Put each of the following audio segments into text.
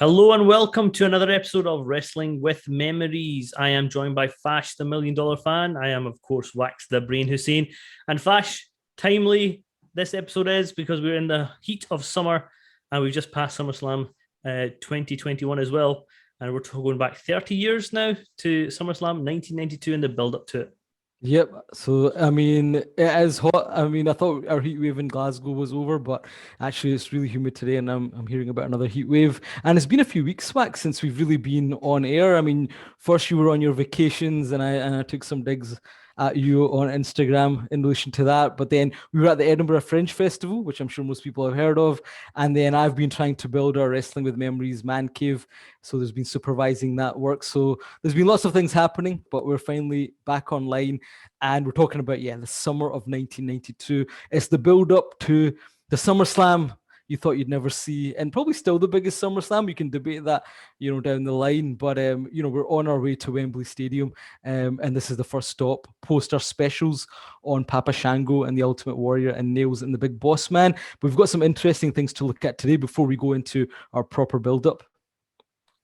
Hello and welcome to another episode of Wrestling with Memories. I am joined by Fash, the $1 Million Fan. I am, of course, Wax the Brain Hussein. And Fash, timely this episode is because we're in the heat of summer and we've just passed Summerslam 2021 as well. And we're going back 30 years now to Summerslam 1992 and the build-up to it. Yep. So, it is hot. I thought our heat wave in Glasgow was over, but actually it's really humid today and I'm hearing about another heat wave. And it's been a few weeks back since we've really been on air. First you were on your vacations and I took some digs at you on Instagram in relation to that. But then we were at the Edinburgh Fringe Festival, which I'm sure most people have heard of. And then I've been trying to build our Wrestling with Memories man cave. So there's been supervising that work. So there's been lots of things happening, but we're finally back online. And we're talking about, the summer of 1992. It's the build up to the SummerSlam you thought you'd never see, and probably still the biggest SummerSlam. You can debate that, down the line. But, we're on our way to Wembley Stadium. And this is the first stop post our specials on Papa Shango and the Ultimate Warrior and Nails and the Big Boss Man. But we've got some interesting things to look at today before we go into our proper build-up.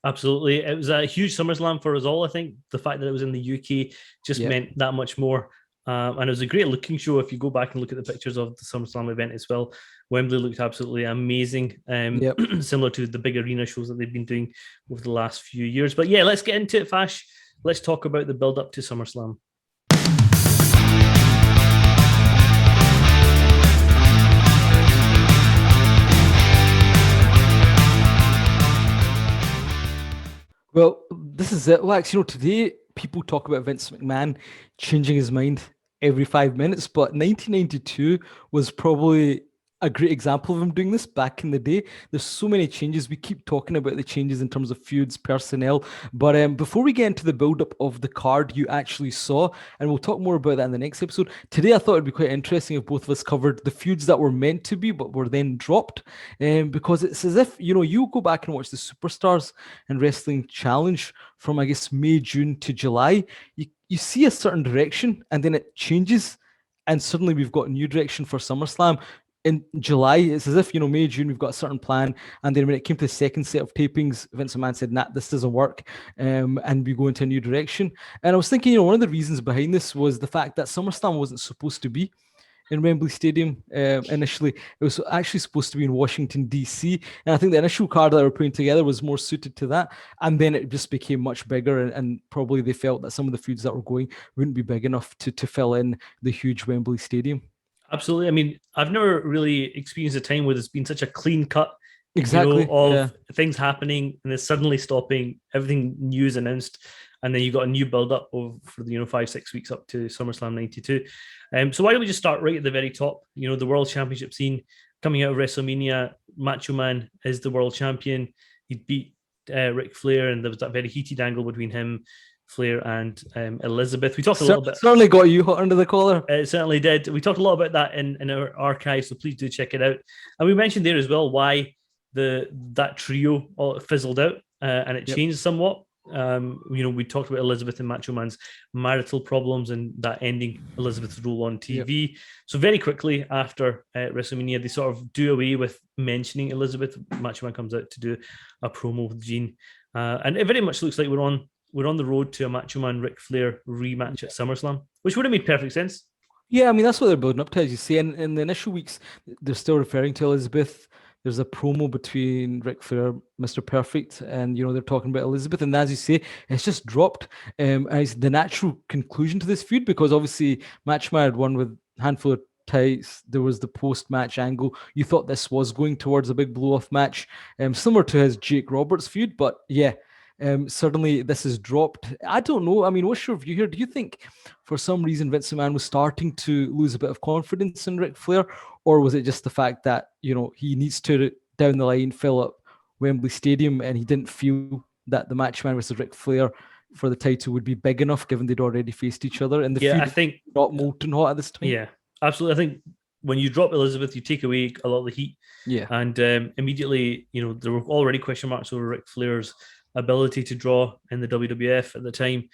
Absolutely. It was a huge SummerSlam for us all. I think the fact that it was in the UK just meant that much more. And it was a great looking show. If you go back and look at the pictures of the SummerSlam event as well, Wembley looked absolutely amazing, similar to the big arena shows that they've been doing over the last few years. But yeah, let's get into it, Fash. Let's talk about the build-up to SummerSlam. Well, this is it, Wax. Today people talk about Vince McMahon changing his mind every 5 minutes, but 1992 was probably a great example of him doing this back in the day. There's so many changes. We keep talking about the changes in terms of feuds, personnel, but before we get into the build-up of the card you actually saw, and we'll talk more about that in the next episode, today I thought it'd be quite interesting if both of us covered the feuds that were meant to be but were then dropped, because it's as if, you go back and watch the Superstars and Wrestling Challenge from, I guess, May, June to July, you see a certain direction and then it changes and suddenly we've got a new direction for SummerSlam. In July, it's as if, May, June, we've got a certain plan. And then when it came to the second set of tapings, Vince McMahon said, nah, this doesn't work. And we go into a new direction. And I was thinking, one of the reasons behind this was the fact that SummerSlam wasn't supposed to be in Wembley Stadium initially. It was actually supposed to be in Washington, D.C. And I think the initial card that they were putting together was more suited to that. And then it just became much bigger. And probably they felt that some of the feuds that were going wouldn't be big enough to fill in the huge Wembley Stadium. Absolutely. I've never really experienced a time where there's been such a clean cut of things happening and then suddenly stopping, everything new is announced, and then you got a new build-up for 5-6 weeks up to SummerSlam 92. So why don't we just start right at the very top? The World Championship scene coming out of WrestleMania. Macho Man is the world champion. He beat Ric Flair, and there was that very heated angle between him, Flair, and Elizabeth. We talked a little bit. Certainly got you hot under the collar. It certainly did. We talked a lot about that in our archive, so please do check it out. And we mentioned there as well why that trio all fizzled out and it changed somewhat. We talked about Elizabeth and Macho Man's marital problems and that ending Elizabeth's role on TV. So very quickly after WrestleMania, they sort of do away with mentioning Elizabeth. Macho Man comes out to do a promo with Gene, and it very much looks like we're on the road to a Macho Man Ric Flair rematch at SummerSlam, which would have made perfect sense. Yeah, that's what they're building up to, as you say. And in the initial weeks, they're still referring to Elizabeth. There's a promo between Ric Flair, Mr. Perfect, and, they're talking about Elizabeth. And as you say, it's just dropped as the natural conclusion to this feud, because obviously Macho Man had won with a handful of tights. There was the post-match angle. You thought this was going towards a big blow-off match, similar to his Jake Roberts feud. But yeah, certainly this is dropped. I don't know. What's your view here? Do you think for some reason Vince McMahon was starting to lose a bit of confidence in Ric Flair? Or was it just the fact that, he needs to, down the line, fill up Wembley Stadium and he didn't feel that the Macho Man versus Ric Flair for the title would be big enough given they'd already faced each other? And the feud I think not molten hot at this time. Yeah, absolutely. I think when you drop Elizabeth, you take away a lot of the heat. Yeah. And immediately, there were already question marks over Ric Flair's ability to draw in the WWF at the time.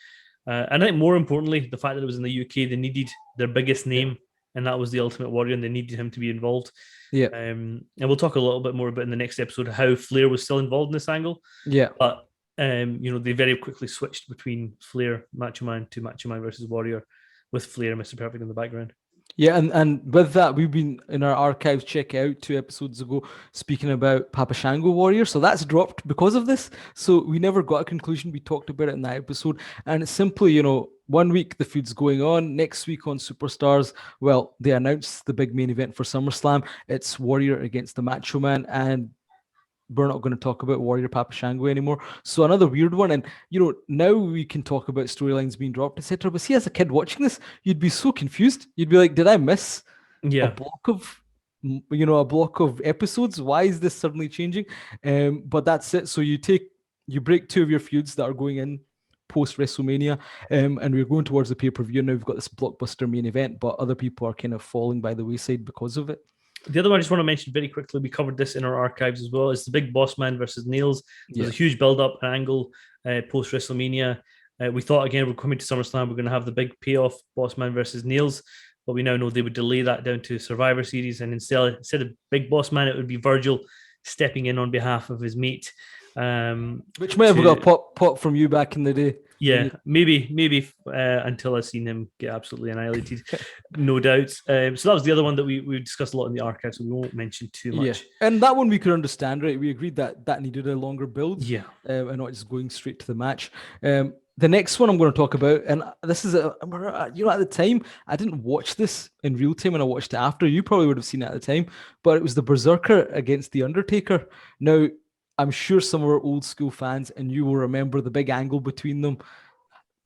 And I think more importantly, the fact that it was in the UK, they needed their biggest name and that was the Ultimate Warrior, and they needed him to be involved. Yeah. And we'll talk a little bit more about in the next episode how Flair was still involved in this angle. Yeah. But they very quickly switched between Flair, Macho Man to Macho Man versus Warrior, with Flair, Mr. Perfect in the background. Yeah, and with that, we've been in our archives, check it out 2 episodes ago, speaking about Papa Shango Warrior. So that's dropped because of this. So we never got a conclusion. We talked about it in that episode. And it's simply, 1 week the feud's going on. Next week on Superstars, well, they announced the big main event for SummerSlam. It's Warrior against the Macho Man. And we're not going to talk about Warrior Papa Shango anymore. So another weird one. And, now we can talk about storylines being dropped, etc. But see, as a kid watching this, you'd be so confused. You'd be like, did I miss a block of episodes? Why is this suddenly changing? But that's it. So you break 2 of your feuds that are going in post WrestleMania, and we're going towards the pay-per-view. Now we've got this blockbuster main event, but other people are kind of falling by the wayside because of it. The other one I just want to mention very quickly, we covered this in our archives as well, is the big Boss Man versus Nails. There's a huge build-up angle post WrestleMania. We thought, again, we're coming to SummerSlam, we're going to have the big payoff, Boss Man versus Nails, but we now know they would delay that down to Survivor Series, and instead of Big Boss Man, it would be Virgil stepping in on behalf of his mate. Which might have got a pop from you back in the day. Yeah, maybe until I've seen him get absolutely annihilated, no doubt. So that was the other one that we discussed a lot in the archive, so we won't mention too much. Yeah, and that one we could understand, right? We agreed that needed a longer build, and not just going straight to the match. The next one I'm going to talk about, and this is at the time I didn't watch this in real time, and I watched it after. You probably would have seen it at the time, but it was the Berserker against the Undertaker. Now, I'm sure some of our old school fans, and you will remember the big angle between them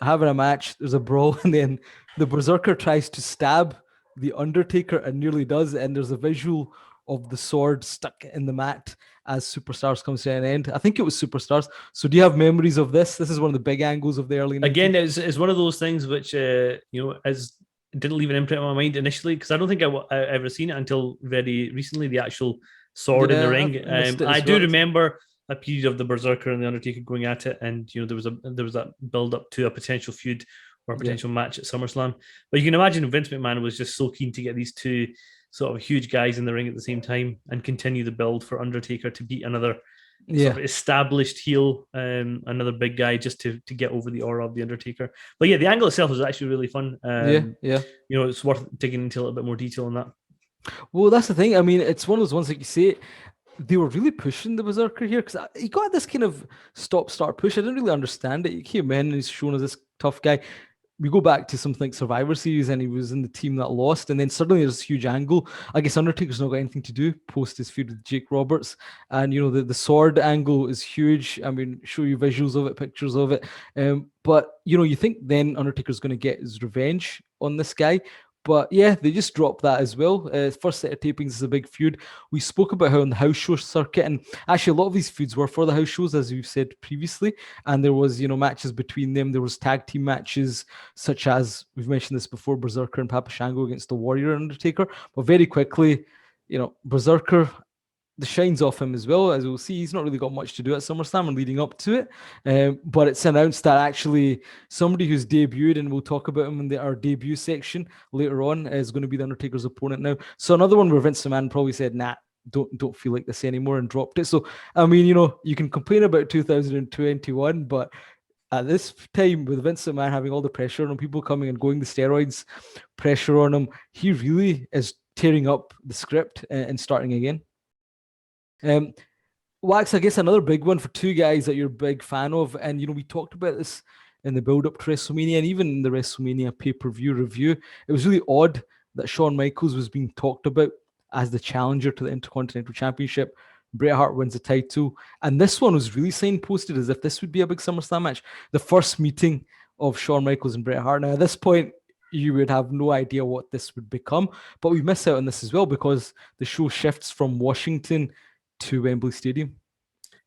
having a match. There's a brawl, and then the Berserker tries to stab the Undertaker and nearly does. And there's a visual of the sword stuck in the mat as Superstars comes to an end. I think it was Superstars. So do you have memories of this? This is one of the big angles of the early 90s. Again, it's one of those things which, didn't leave an imprint on my mind initially, because I don't think I ever seen it until very recently, the actual sword in the ring. I do remember a period of the Berserker and the Undertaker going at it, and there was that build up to a potential feud or a potential match at SummerSlam. But you can imagine Vince McMahon was just so keen to get these two sort of huge guys in the ring at the same time and continue the build for Undertaker to beat another sort of established heel, another big guy, just to get over the aura of the Undertaker. But yeah, the angle itself was actually really fun. It's worth digging into a little bit more detail on that. Well, that's the thing. I mean, it's one of those ones, like you say, they were really pushing the Berserker here, because he got this kind of stop-start push. I didn't really understand it. He came in and he's shown as this tough guy. We go back to something like Survivor Series, and he was in the team that lost, and then suddenly there's this huge angle. I guess Undertaker's not got anything to do post his feud with Jake Roberts, and the sword angle is huge. I mean, show you visuals of it, pictures of it, but you think then Undertaker's going to get his revenge on this guy. But yeah, they just dropped that as well. First set of tapings is a big feud. We spoke about how on the house show circuit, and actually a lot of these feuds were for the house shows, as we've said previously. And there was, matches between them. There was tag team matches, such as, we've mentioned this before, Berserker and Papa Shango against the Warrior and Undertaker. But very quickly, Berserker, the shine's off him as well. As we'll see, he's not really got much to do at SummerSlam and leading up to it. But it's announced that actually somebody who's debuted, and we'll talk about him in our debut section later on, is going to be the Undertaker's opponent now. So another one where Vince McMahon probably said, nah, don't feel like this anymore, and dropped it. So, I mean, you can complain about 2021, but at this time, with Vince McMahon having all the pressure on him, people coming and going, the steroids pressure on him, he really is tearing up the script and starting again. Wax, I guess another big one for two guys that you're a big fan of, and we talked about this in the build-up to WrestleMania, and even in the WrestleMania pay-per-view review. It was really odd that Shawn Michaels was being talked about as the challenger to the Intercontinental Championship. Bret Hart wins the title, and this one was really signposted as if this would be a big SummerSlam match. The first meeting of Shawn Michaels and Bret Hart. Now, at this point, you would have no idea what this would become, but we miss out on this as well because the show shifts from Washington to Wembley Stadium.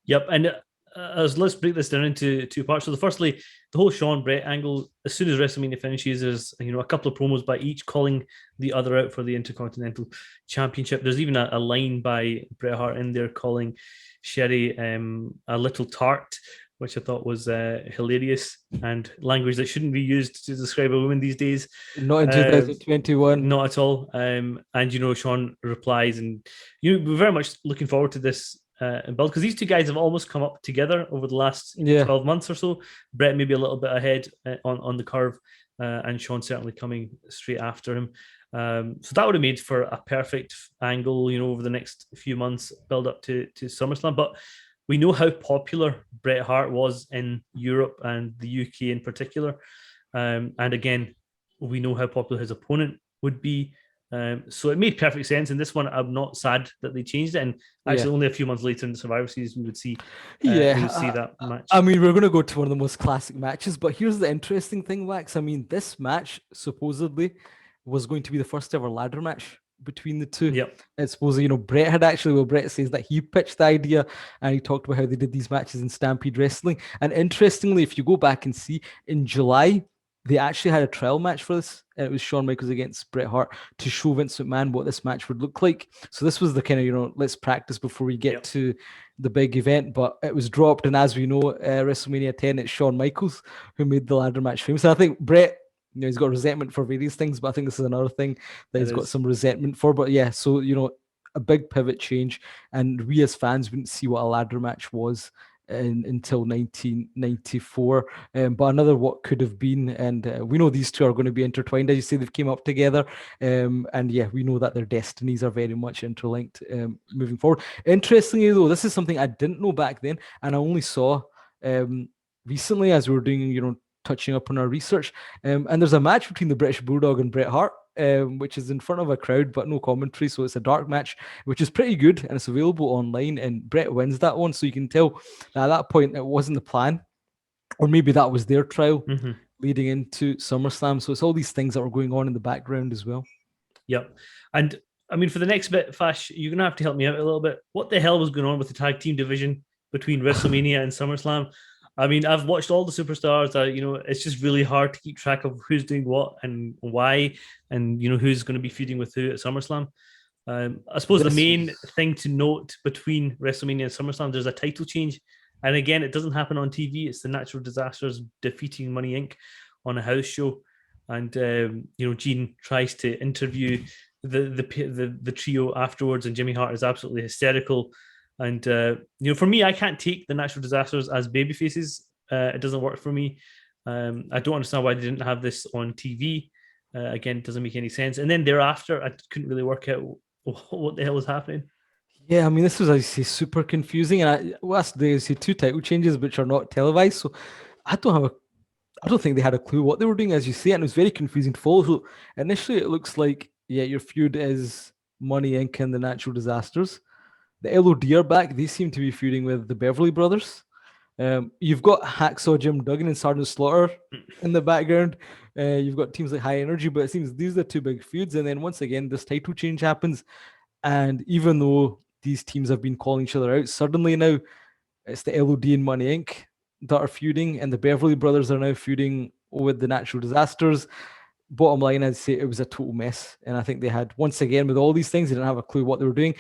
Yep, and let's break this down into two parts. So, firstly, the whole Shawn Bret angle. As soon as WrestleMania finishes, there's a couple of promos by each calling the other out for the Intercontinental Championship. There's even a line by Bret Hart in there calling Sherry a little tart, which I thought was hilarious and language that shouldn't be used to describe a woman these days. Not in 2021. Not at all. And Shawn replies, and we're very much looking forward to this build, because these two guys have almost come up together over the last 12 months or so. Bret maybe a little bit ahead on the curve, and Shawn certainly coming straight after him. So that would have made for a perfect angle, over the next few months, build up to SummerSlam. But we know how popular Bret Hart was in Europe and the UK in particular. And again, we know how popular his opponent would be. So it made perfect sense. In this one, I'm not sad that they changed it. And actually, only a few months later in the Survivor Series, we would see that match. I mean, we're going to go to one of the most classic matches. But here's the interesting thing, Wax. I mean, this match supposedly was going to be the first ever ladder match between the two. Yep. And supposedly, Bret had actually, Bret says that he pitched the idea, and he talked about how they did these matches in Stampede Wrestling. And interestingly, if you go back and see, in July, they actually had a trial match for this, and it was Shawn Michaels against Bret Hart to show Vince McMahon what this match would look like. So this was the kind of, let's practice before we get to the big event, but it was dropped. And as we know, WrestleMania 10, it's Shawn Michaels who made the ladder match famous. And I think Bret, he's got resentment for various things, but I think this is another thing that he's got some resentment for. But yeah, so, a big pivot change, and we as fans wouldn't see what a ladder match was until 1994, but another what could have been. And we know these two are going to be intertwined, as you say. They've came up together, and we know that their destinies are very much interlinked moving forward. Interestingly though, this is something I didn't know back then, and I only saw recently as we were doing touching up on our research, and there's a match between the British Bulldog and Bret Hart, which is in front of a crowd but no commentary, so it's a dark match, which is pretty good, and it's available online, and Bret wins that one. So you can tell that at that point it wasn't the plan, or maybe that was their trial leading into SummerSlam. So it's all these things that were going on in the background as well. Yep. And I mean, for the next bit, Fash, you're gonna have to help me out a little bit. What the hell was going on with the tag team division between WrestleMania and SummerSlam? I mean, I've watched all the superstars. It's just really hard to keep track of who's doing what and why, and who's going to be feuding with who at SummerSlam. I suppose the main thing to note between WrestleMania and SummerSlam, there's a title change, and again, it doesn't happen on TV. It's the Natural Disasters defeating Money Inc. on a house show, and Gene tries to interview the trio afterwards, and Jimmy Hart is absolutely hysterical. And for me, I can't take the Natural Disasters as baby faces. It doesn't work for me. I don't understand why they didn't have this on TV. Again, it doesn't make any sense. And then thereafter, I couldn't really work out what the hell was happening. Yeah, I mean, this was, I say, super confusing. And last day, I see two title changes which are not televised. So I don't think they had a clue what they were doing, as you say, and it was very confusing to follow. So initially, it looks like, your feud is Money Inc. and the Natural Disasters. The LOD are back. They seem to be feuding with the Beverly Brothers. You've got Hacksaw Jim Duggan and Sergeant Slaughter in the background. You've got teams like High Energy, but it seems these are the two big feuds. And then once again, this title change happens. And even though these teams have been calling each other out, suddenly now it's the LOD and Money Inc. that are feuding, and the Beverly Brothers are now feuding with the Natural Disasters. Bottom line, I'd say it was a total mess. And I think they had, once again, with all these things, they didn't have a clue what they were doing.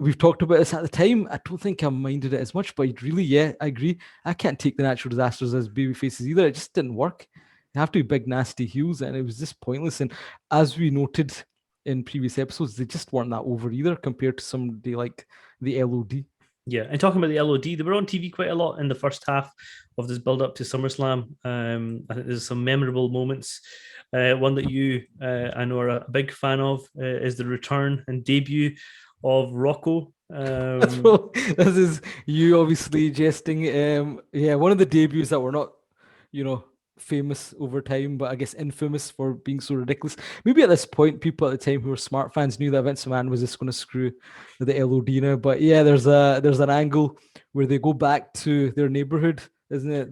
We've talked about this at the time. I don't think I minded it as much, but really, I agree. I can't take the Natural Disasters as baby faces either. It just didn't work. They have to be big, nasty heels, and it was just pointless. And as we noted in previous episodes, they just weren't that over either compared to somebody like the LOD. Yeah, and talking about the LOD, they were on TV quite a lot in the first half of this build-up to SummerSlam. I think there's some memorable moments. One that you, I know, are a big fan of is the return and debut of ROCCO. This is you obviously jesting. One of the debuts that were not, famous over time, but I guess infamous for being so ridiculous. Maybe at this point, people at the time who were smart fans knew that Vince McMahon was just going to screw the LOD now. But yeah, there's an angle where they go back to their neighborhood, isn't it?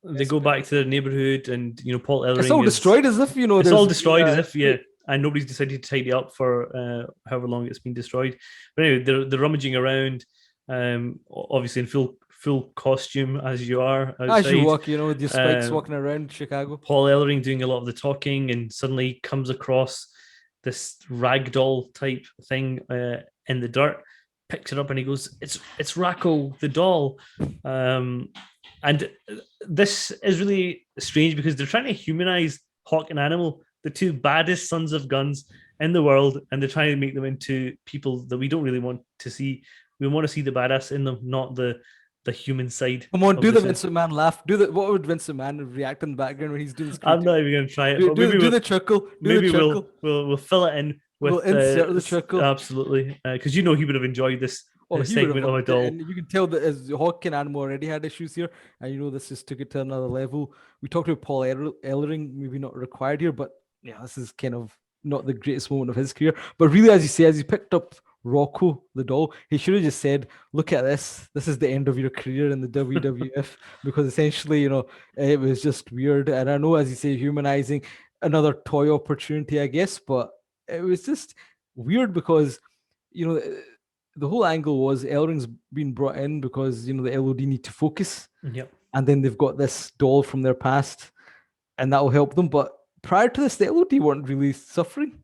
They go back to their neighborhood, and Paul Ellering. It's all destroyed as if It's all destroyed as if and nobody's decided to tidy up for however long it's been destroyed. But anyway, they're rummaging around, obviously in full costume as you are outside. As you walk, with your spikes walking around Chicago. Paul Ellering doing a lot of the talking, and suddenly comes across this ragdoll type thing in the dirt, picks it up and he goes, "It's Rocco the doll," and this is really strange because they're trying to humanize Hawk and Animal, the two baddest sons of guns in the world, and they're trying to make them into people that we don't really want to see. We want to see the badass in them, not the human side. Come on, do the Vince McMahon laugh. Do the what would Vince McMahon react in the background when he's doing this? I'm not even going to try it. Do the chuckle. Maybe we'll fill it in. We'll insert the chuckle. Absolutely, because he would have enjoyed this segment of a doll. And you can tell that as Hawk and Animal already had issues here, and this just took it to another level. We talked about Paul Ellering, maybe not required here, but yeah, this is kind of not the greatest moment of his career. But really, as you say, as he picked up Rocco the doll, he should have just said, "Look at this. This is the end of your career in the WWF," because essentially, it was just weird. And I know, as you say, humanizing, another toy opportunity, I guess, but it was just weird because, the whole angle was Ellering's been brought in because, the LOD need to focus. Yep. And then they've got this doll from their past and that will help them. But prior to this, the LOD weren't really suffering.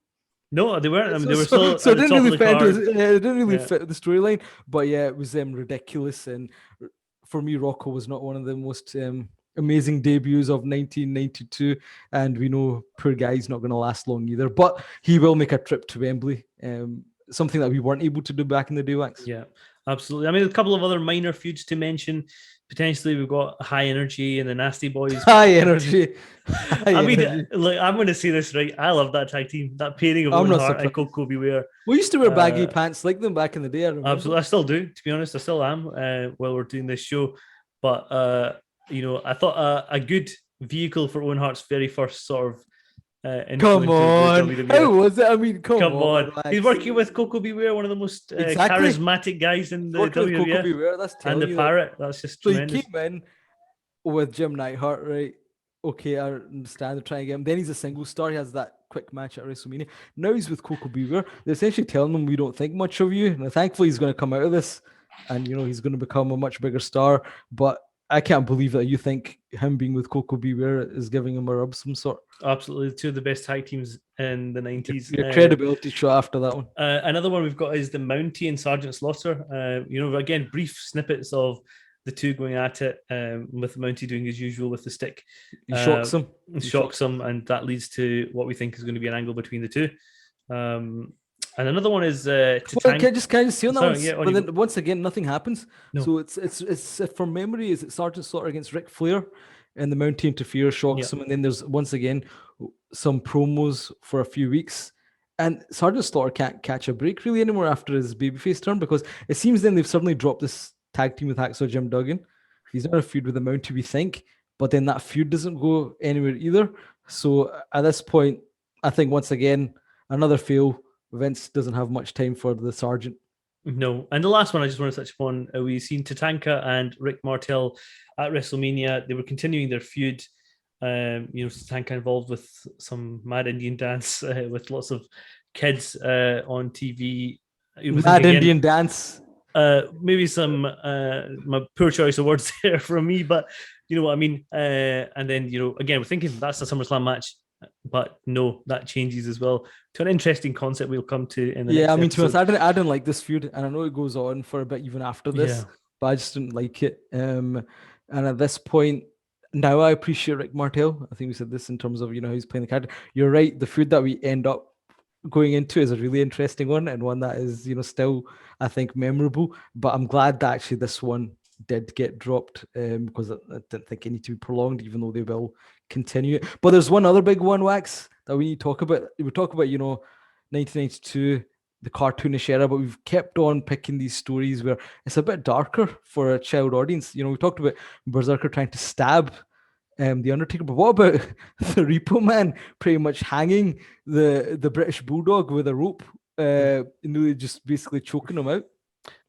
No, they weren't. I mean, they were still. So it didn't really fit the storyline. But yeah, it was ridiculous. And for me, Rocco was not one of the most amazing debuts of 1992. And we know poor guy's not going to last long either. But he will make a trip to Wembley. Something that we weren't able to do back in the day, Wax. Yeah, absolutely. I mean, a couple of other minor feuds to mention. Potentially, we've got High Energy and the Nasty Boys. High Energy. Look, I'm going to say this right. I love that tag team. That pairing of Owen Hart and Coco Beware. We used to wear baggy pants like them back in the day. Absolutely, I still do. To be honest, I still am. While we're doing this show, but I thought a good vehicle for Owen Hart's very first sort of. Come on, how was it? I mean, come on. Relax. He's working with Coco Beware, one of the most charismatic guys in the WWF. Beware, that's and the Parrot. That's just so tremendous. He came in with Jim Neidhart, right? Okay, I understand. They're trying to get him. Then he's a single star. He has that quick match at WrestleMania. Now he's with Coco Beware. They're essentially telling him we don't think much of you. And thankfully, he's going to come out of this, and he's going to become a much bigger star. But I can't believe that you think him being with Coco Beware is giving him a rub some sort. Absolutely, two of the best tag teams in the 90s. Your credibility shot after that one. Another one we've got is the Mountie and Sergeant Slaughter. Again, brief snippets of the two going at it, with Mountie doing his usual with the stick. He shocks him. Shocks him, and that leads to what we think is going to be an angle between the two. And another one is can I just see on that one? Yeah, but then once again, nothing happens. No. So it's from memory, is it Sergeant Slaughter against Ric Flair, and the Mountie interferes, shocks him, and then there's once again some promos for a few weeks, and Sergeant Slaughter can't catch a break really anymore after his babyface turn, because it seems then they've suddenly dropped this tag team with Hacksaw Jim Duggan. He's not a feud with the Mountie, we think, but then that feud doesn't go anywhere either. So at this point, I think once again another fail. Vince doesn't have much time for the Sergeant. No. And the last one I just want to touch upon, we've seen Tatanka and Rick Martel at WrestleMania. They were continuing their feud. Tatanka involved with some Mad Indian dance with lots of kids on TV. Indian dance. Maybe some my poor choice of words there from me, but you know what I mean. And then again, we're thinking that's a SummerSlam match. But no, that changes as well to an interesting concept we'll come to in the next to episode. us, I didn't like this feud, and I know it goes on for a bit even after this, but I just didn't like it. And at this point, now I appreciate Rick Martel. I think we said this in terms of how he's playing the character. You're right. The feud that we end up going into is a really interesting one, and one that is still, I think, memorable. But I'm glad that actually this one did get dropped, because I didn't think it needed to be prolonged, even though they will continue it. But there's one other big one, Wax, that we need to talk about. We talk about 1992, the cartoonish era, but we've kept on picking these stories where it's a bit darker for a child audience. We talked about Berserker trying to stab the Undertaker, but what about the Repo Man pretty much hanging the British Bulldog with a rope, just basically choking him out?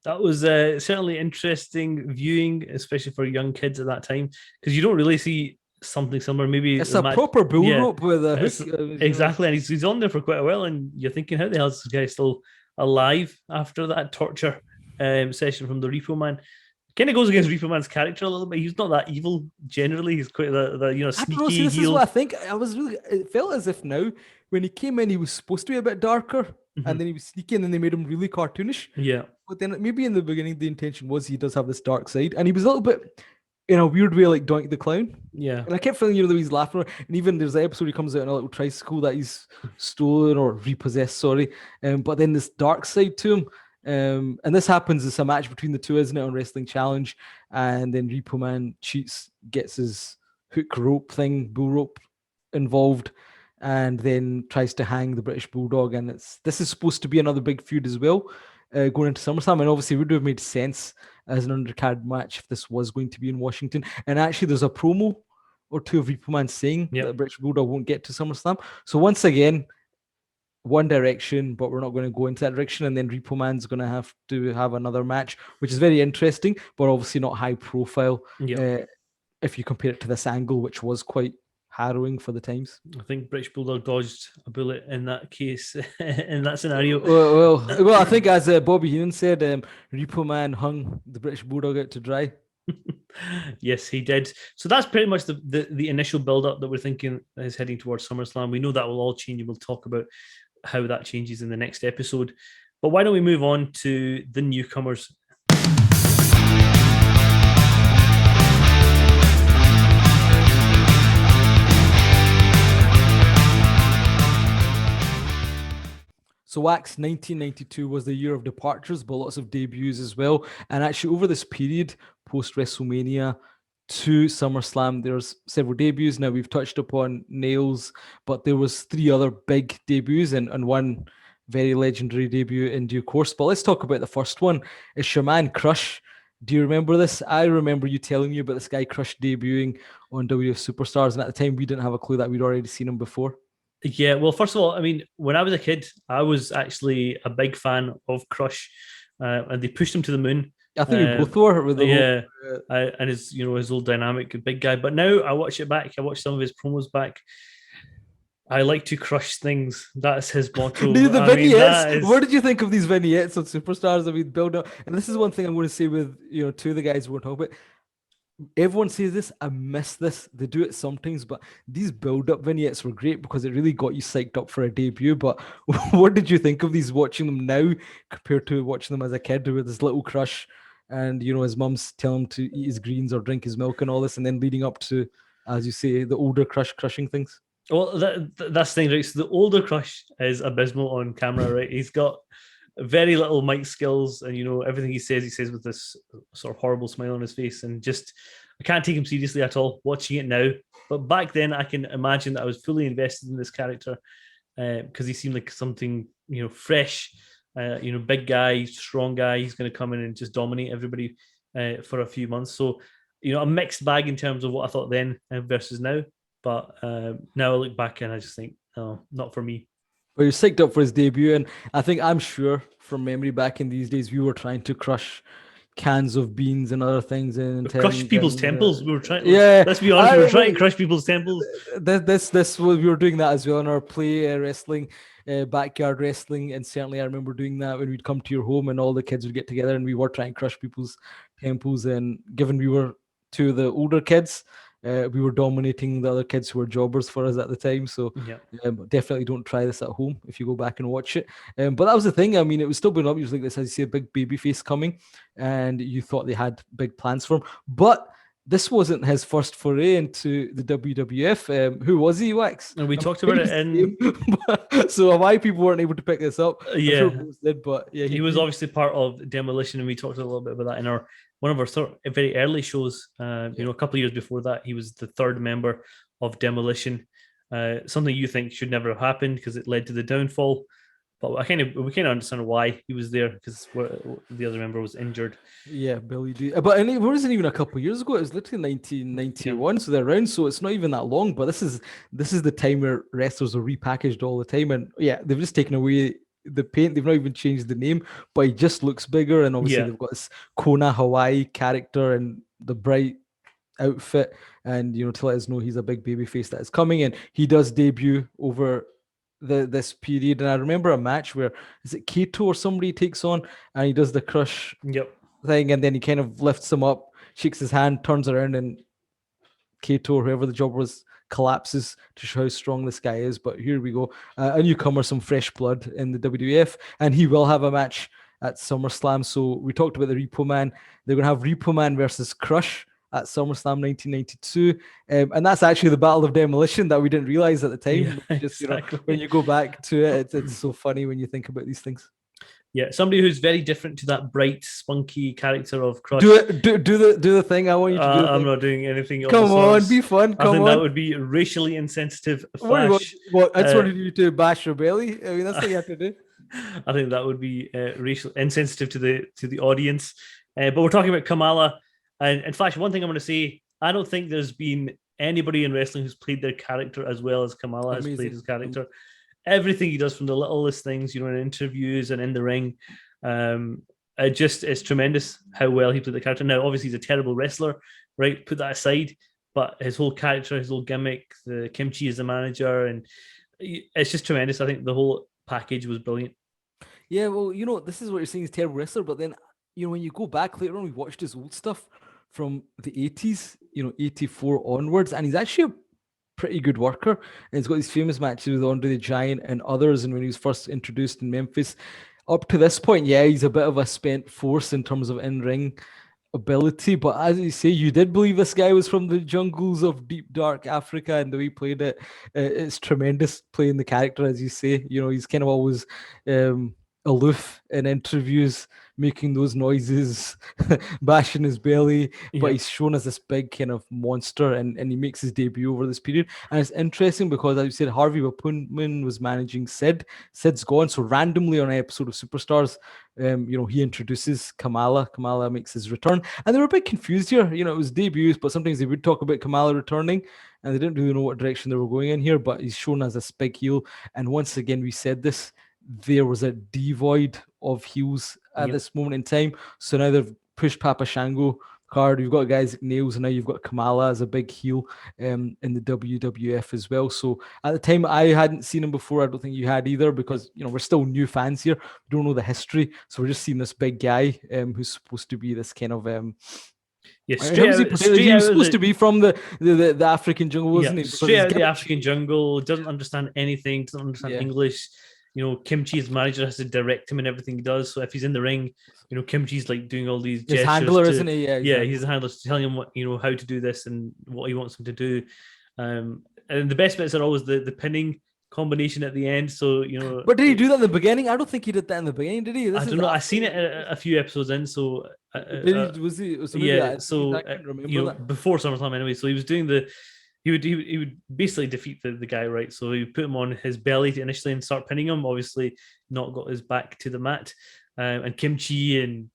That was certainly interesting viewing, especially for young kids at that time, because you don't really see something similar. Maybe it's a proper bull rope with a hook. Exactly, and he's on there for quite a while, and you're thinking, how the hell is this guy still alive after that torture session from the Repo Man? Kind of goes against Repo Man's character a little bit. He's not that evil generally. He's quite the sneaky. This is what I think. It felt as if now when he came in, he was supposed to be a bit darker, and then he was sneaky, and then they made him really cartoonish. Yeah. But then maybe in the beginning the intention was he does have this dark side, and he was a little bit in a weird way like Doink the Clown. Yeah. And I kept feeling, that he's laughing. And even there's an episode he comes out in a little tricycle that he's stolen or repossessed, sorry. But then this dark side to him. And this happens, it's a match between the two, isn't it, on Wrestling Challenge? And then Repo Man cheats, gets his hook rope thing, bull rope involved, and then tries to hang the British Bulldog. And this is supposed to be another big feud as well, going into SummerSlam. And obviously, it would have made sense as an undercard match if this was going to be in Washington. And actually, there's a promo or two of Repo Man saying that British Bulldog won't get to SummerSlam. So once again, one direction, but we're not going to go into that direction. And then Repo Man's going to have another match, which is very interesting, but obviously not high profile. If you compare it to this angle, which was quite harrowing for the times. I think British Bulldog dodged a bullet in that case, in that scenario. Well, I think as Bobby Heenan said, Repo Man hung the British Bulldog out to dry. Yes, he did. So that's pretty much the initial build-up that we're thinking is heading towards SummerSlam. We know that will all change, and we'll talk about how that changes in the next episode. But why don't we move on to the newcomers? So Wax 1992 was the year of departures, but lots of debuts as well. And actually over this period, post-WrestleMania to SummerSlam, there's several debuts. Now we've touched upon Nails, but there was 3 other big debuts and one very legendary debut in due course. But let's talk about the first one. It's your man Crush. Do you remember this? I remember you telling me about this guy Crush debuting on WWF Superstars, and at the time we didn't have a clue that we'd already seen him before. Yeah, well, first of all, I mean, when I was a kid, I was actually a big fan of Crush, and they pushed him to the moon. I think we both were. With the and his old dynamic big guy. But now I watch it back. I watch some of his promos back. I like to crush things. That's his motto. The vignettes. What did you think of these vignettes on Superstars? I mean, build up. And this is one thing I'm going to say with two of the guys we're talking about. Everyone says this. I miss this. They do it sometimes, but these build-up vignettes were great because it really got you psyched up for a debut. But what did you think of these watching them now compared to watching them as a kid with his little Crush, and his mum's telling him to eat his greens or drink his milk and all this, and then leading up to, as you say, the older Crush crushing things? Well, that's the thing, right? So the older Crush is abysmal on camera, right? He's got very little mic skills, and everything he says with this sort of horrible smile on his face, and just I can't take him seriously at all watching it now. But back then, I can imagine that I was fully invested in this character because he seemed like something fresh, big guy, strong guy. He's going to come in and just dominate everybody for a few months. So a mixed bag in terms of what I thought then versus now. But now I look back and I just think, no, not for me. But you're psyched up for his debut, and I'm sure from memory back in these days, we were trying to crush cans of beans and other things and crush people's temples. We were trying. Yeah, let's be honest. We were trying to crush people's temples. This we were doing that as well in our play wrestling, backyard wrestling, and certainly I remember doing that when we'd come to your home and all the kids would get together and we were trying to crush people's temples. And given we were two of the older kids, we were dominating the other kids who were jobbers for us at the time. So definitely don't try this at home if you go back and watch it. But that was the thing. I mean, it was still building up. Usually like this, as you see, a big baby face coming, and you thought they had big plans for him. But this wasn't his first foray into the WWF. Who was he, Wax? And we talked about it in... So why people weren't able to pick this up. Yeah. Sure did, but yeah, he was obviously part of Demolition, and we talked a little bit about that in one of our very early shows. A couple of years before that, he was the third member of Demolition. Something you think should never have happened because it led to the downfall. But we kind of understand why he was there, because the other member was injured. Yeah, Billy D. But it wasn't even a couple of years ago. It was literally 1991, so they're around. So it's not even that long. But this is the time where wrestlers are repackaged all the time, and they've just taken away the paint. They've not even changed the name, but he just looks bigger. And obviously they've got this Kona Hawaii character and the bright outfit, and to let us know he's a big baby face that is coming, and he does debut over this period. And I remember a match where, is it Kato or somebody takes on, and he does the crush thing, and then he kind of lifts him up, shakes his hand, turns around, and Kato or whoever the job was collapses to show how strong this guy is. But here we go, a newcomer, some fresh blood in the WWF, and he will have a match at SummerSlam. So we talked about the Repo Man. They're going to have Repo Man versus Crush at SummerSlam 1992. And that's actually the Battle of Demolition that we didn't realize at the time. Yeah, Just, exactly. when you go back to it, it's so funny when you think about these things. Yeah, somebody who's very different to that bright, spunky character of Crush. Do the thing. I want you to do. I'm not doing anything. Come on, be fun. I think that would be racially insensitive. Fash. What? I just wanted you to bash your belly. I mean, that's what you have to do. I think that would be racial insensitive to the audience. But we're talking about Kamala, and in fact, one thing I'm going to say, I don't think there's been anybody in wrestling who's played their character as well as Kamala has played his character. Everything he does, from the littlest things, in interviews and in the ring, it's tremendous how well he played the character. Now, obviously, he's a terrible wrestler, right? Put that aside, but his whole character, his whole gimmick, the kimchi as the manager, and it's just tremendous. I think the whole package was brilliant. Yeah, well, this is what you're saying, is terrible wrestler, but then, when you go back later on, we watched his old stuff from the 80s, 84 onwards, and he's actually a pretty good worker. And he's got these famous matches with Andre the Giant and others, and when he was first introduced in Memphis. Up to this point, yeah, he's a bit of a spent force in terms of in-ring ability, but as you say, you did believe this guy was from the jungles of deep dark Africa, and the way he played it, it's tremendous playing the character, as you say. He's kind of always aloof in interviews, making those noises, bashing his belly, but he's shown as this big kind of monster, and he makes his debut over this period. And it's interesting because, as you said, Harvey Whippleman was managing Sid. Sid's gone, so randomly on an episode of Superstars, he introduces Kamala. Kamala makes his return, and they were a bit confused here. It was debuts, but sometimes they would talk about Kamala returning, and they didn't really know what direction they were going in here, but he's shown as this big heel. And once again, we said this, there was a devoid of heels at this moment in time. So now they've pushed Papa Shango card. You've got guys like Nails, and now you've got Kamala as a big heel in the WWF as well. So at the time, I hadn't seen him before. I don't think you had either, because we're still new fans here. We don't know the history, so we're just seeing this big guy who's supposed to be this kind of he was supposed to be from the African jungle, wasn't he? Straight out of the African jungle, doesn't understand anything, doesn't understand English. Kimchi's manager has to direct him in everything he does. So if he's in the ring, Kimchi's like doing all these gestures. His handler, isn't he? Yeah, he's the handler, telling him what how to do this and what he wants him to do. And the best bits are always the pinning combination at the end. So But did he do that in the beginning? I don't think he did that in the beginning, did he? I don't know. I've seen it a few episodes in. So was he? Before SummerSlam anyway. So he was doing He would basically defeat the guy, right? So he would put him on his belly initially and start pinning him. Obviously, not got his back to the mat. And Kimchi and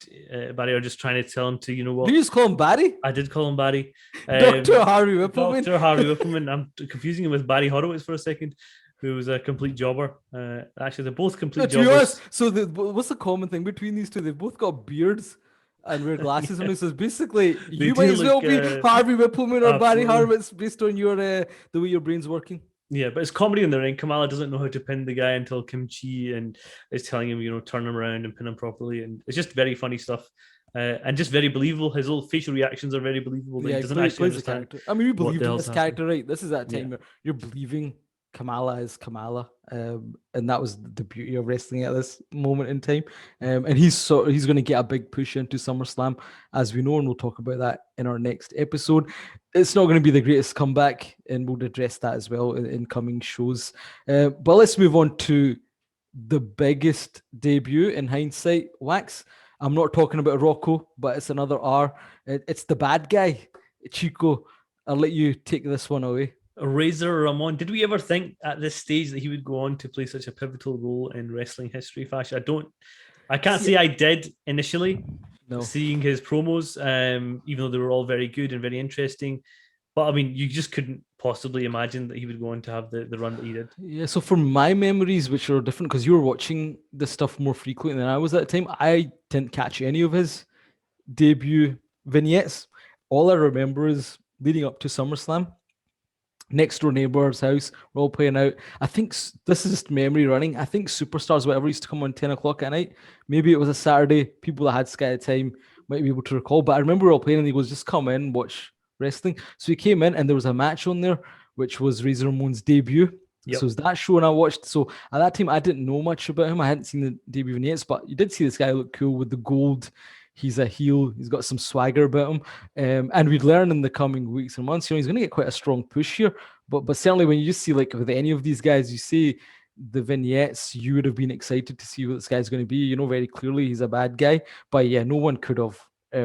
Barry are just trying to tell him to, what? Did you just call him Barry? I did call him Barry. Dr. Harvey Whippleman. Dr. Harvey Whippleman. I'm confusing him with Barry Horowitz for a second, who was a complete jobber. Actually, they're both complete jobbers. So what's the common thing between these two? They've both got beards and wear glasses on it. So basically, you might as well be Harvey Whippleman or Barry Horowitz based on your the way your brain's working. Yeah, but it's comedy in the ring. Kamala doesn't know how to pin the guy until Kimchi and is telling him, turn him around and pin him properly. And it's just very funny stuff. And just very believable. His little facial reactions are very believable. Like, he doesn't actually understand. I mean, we believe in this character, right? This is that time where you're believing Kamala is Kamala, and that was the beauty of wrestling at this moment in time. And he's going to get a big push into SummerSlam, as we know, and we'll talk about that in our next episode. It's not going to be the greatest comeback, and we'll address that as well in coming shows. But let's move on to the biggest debut in hindsight. Wax. I'm not talking about Rocco, but it's another R. It's the bad guy, Chico. I'll let you take this one away. Razor Ramon. Did we ever think at this stage that he would go on to play such a pivotal role in wrestling history, Fash? I can't say I did initially. No. Seeing his promos, even though they were all very good and very interesting. But I mean, you just couldn't possibly imagine that he would go on to have the run that he did. Yeah, so for my memories, which are different because you were watching this stuff more frequently than I was at the time, I didn't catch any of his debut vignettes. All I remember is leading up to SummerSlam, next door neighbor's house, we're all playing out. I think this is just memory running. I think Superstars, whatever, used to come on 10 o'clock at night. Maybe it was a Saturday. People that had Sky at the time might be able to recall. But I remember we were all playing and he goes, just come in, watch wrestling. So he came in and there was a match on there, which was Razor Ramon's debut Yep. So it was that show, and I watched. So at that time, I didn't know much about him. I hadn't seen the debut vignettes, but you did see this guy look cool with the gold. He's a heel. He's got some swagger about him, and we'd learn in the coming weeks and months. He's going to get quite a strong push here. But certainly, when you just see like with any of these guys, you see the vignettes, you would have been excited to see what this guy's going to be. You know very clearly he's a bad guy, but yeah, no one could have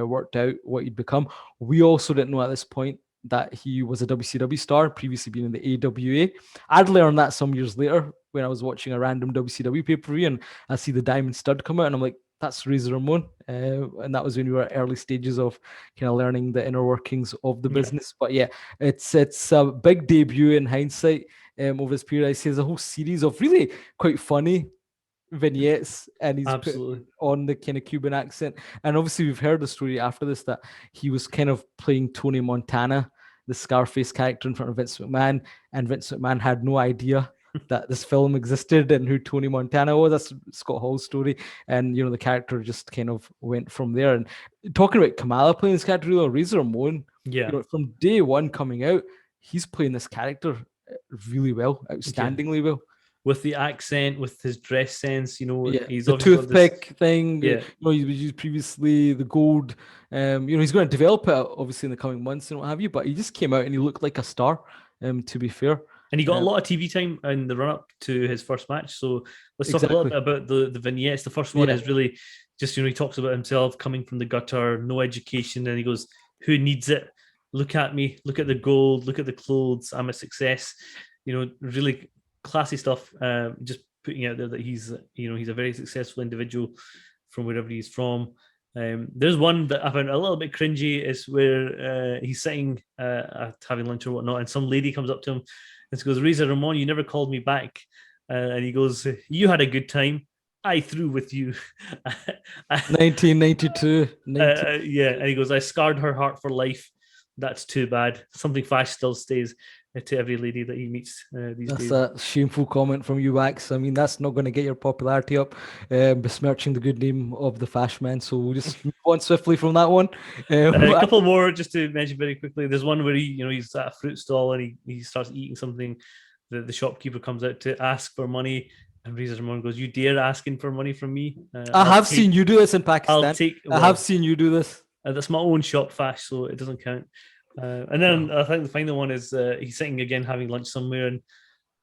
worked out what he'd become. We also didn't know at this point that he was a WCW star, previously being in the AWA. I'd learned that some years later when I was watching a random WCW pay-per-view and I see the Diamond Stud come out and I'm like, that's Razor Ramon. And that was when we were at early stages of kind of learning the inner workings of the business. But yeah, it's a big debut in hindsight over this period. I see there's a whole series of really quite funny vignettes and he's Absolutely on the kind of Cuban accent. And obviously we've heard the story after this that he was kind of playing Tony Montana, the Scarface character, in front of Vince McMahon, and Vince McMahon had no idea that this film existed and who Tony Montana was. That's Scott Hall's story. And the character just kind of went from there. And talking about Kamala playing this character, Razor Ramon, from day one coming out, he's playing this character really well, outstandingly well. With the accent, with his dress sense, he's the toothpick thing. He used previously the gold. He's going to develop it obviously in the coming months and what have you. But he just came out and he looked like a star. To be fair, and he got a lot of TV time in the run up to his first match. So let's talk a little bit about the vignettes. The first one is really just he talks about himself coming from the gutter, no education, and he goes, "Who needs it? Look at me. Look at the gold. Look at the clothes. I'm a success." Really classy stuff. Just putting out there that he's a very successful individual from wherever he's from. There's one that I found a little bit cringy. Is where he's sitting having lunch or whatnot, and some lady comes up to him and goes, "Razor Ramon, you never called me back." And he goes, "You had a good time. I threw with you." 1992. And he goes, "I scarred her heart for life. That's too bad. Something Fash still stays to every lady that he meets these days." That's a shameful comment from you, Wax. I mean, that's not going to get your popularity up, besmirching the good name of the Fash Man. So we'll just move on swiftly from that one. A couple more just to mention very quickly. There's one where he's at a fruit stall and he starts eating something. The shopkeeper comes out to ask for money. And Razor Ramon goes, "You dare asking for money from me?" I have seen you do this in Pakistan. I have seen you do this. That's my own shop, Fash, so it doesn't count. And then I think the final one is he's sitting again having lunch somewhere, and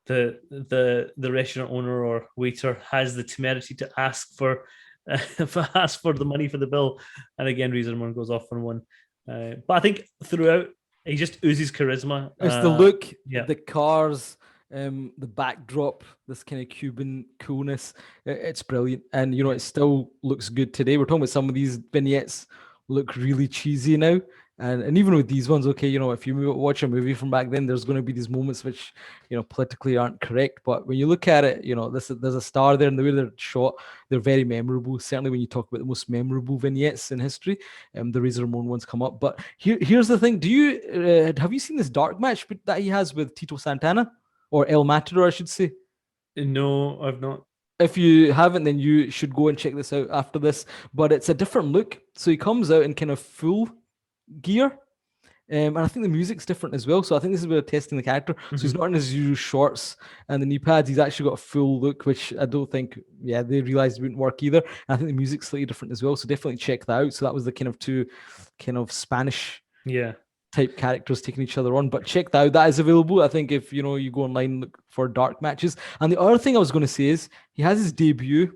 the restaurant owner or waiter has the temerity to ask for the money for the bill, and again Razor Ramon goes off on one. But I think throughout he just oozes charisma. It's the look, the cars, the backdrop, this kind of Cuban coolness. It's brilliant, and it still looks good today. We're talking about some of these vignettes look really cheesy now. And even with these ones, okay, if you watch a movie from back then, there's going to be these moments which, politically aren't correct. But when you look at it, there's a star there, and the way they're shot, they're very memorable. Certainly when you talk about the most memorable vignettes in history, the Razor Ramon ones come up. But here's the thing. Have you seen this dark match that he has with Tito Santana? Or El Matador, I should say? No, I've not. If you haven't, then you should go and check this out after this. But it's a different look. So he comes out in kind of full gear, and I think the music's different as well. So I think this is where testing the character. So he's not in his usual shorts and the knee pads. He's actually got a full look, which I don't think they realized wouldn't work either. And I think the music's slightly different as well. So definitely check that out. So that was the kind of two Spanish type characters taking each other on. But check that out. That is available. I think if you go online, look for dark matches. And the other thing I was going to say is he has his debut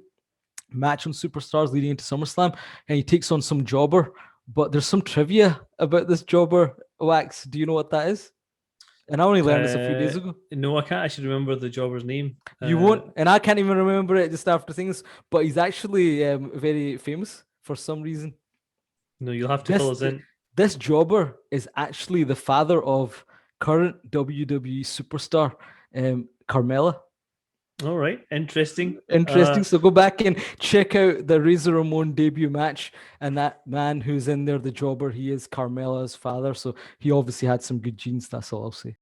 match on Superstars leading into SummerSlam, and he takes on some jobber. But there's some trivia about this jobber, Wax. Do you know what that is? And I only learned this a few days ago. No, I can't actually remember the jobber's name. You won't, and I can't even remember it just after things. But he's actually very famous for some reason. No, you'll have to fill us in. This jobber is actually the father of current WWE superstar Carmella. All right, interesting. So go back and check out the Razor Ramon debut match, and that man who's in there, the jobber, he is Carmella's father. So he obviously had some good genes. That's all I'll say.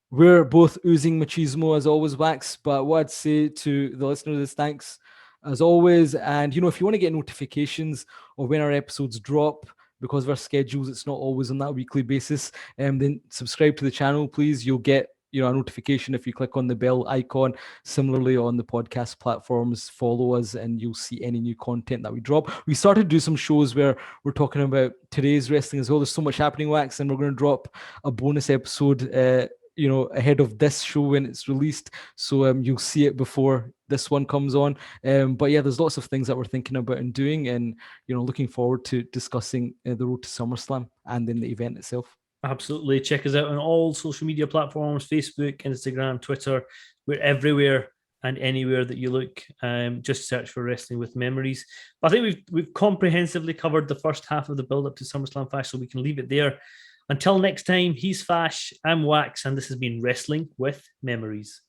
We're both oozing machismo as always, Wax. But what I'd say to the listeners is thanks as always. And if you want to get notifications of when our episodes drop, because of our schedules, it's not always on that weekly basis. Then subscribe to the channel, please. You'll get a notification if you click on the bell icon. Similarly, on the podcast platforms, follow us and you'll see any new content that we drop. We started to do some shows where we're talking about today's wrestling as well. There's so much happening, Wax, and we're going to drop a bonus episode ahead of this show when it's released, so you'll see it before this one comes on. But yeah, there's lots of things that we're thinking about and doing, and looking forward to discussing the road to SummerSlam and then the event itself. Absolutely. Check us out on all social media platforms: Facebook, Instagram, Twitter. We're everywhere and anywhere that you look. Just search for Wrestling with Memories. But I think we've comprehensively covered the first half of the build up to SummerSlam, Fash, so we can leave it there. Until next time, he's Fash, I'm Wax, and this has been Wrestling with Memories.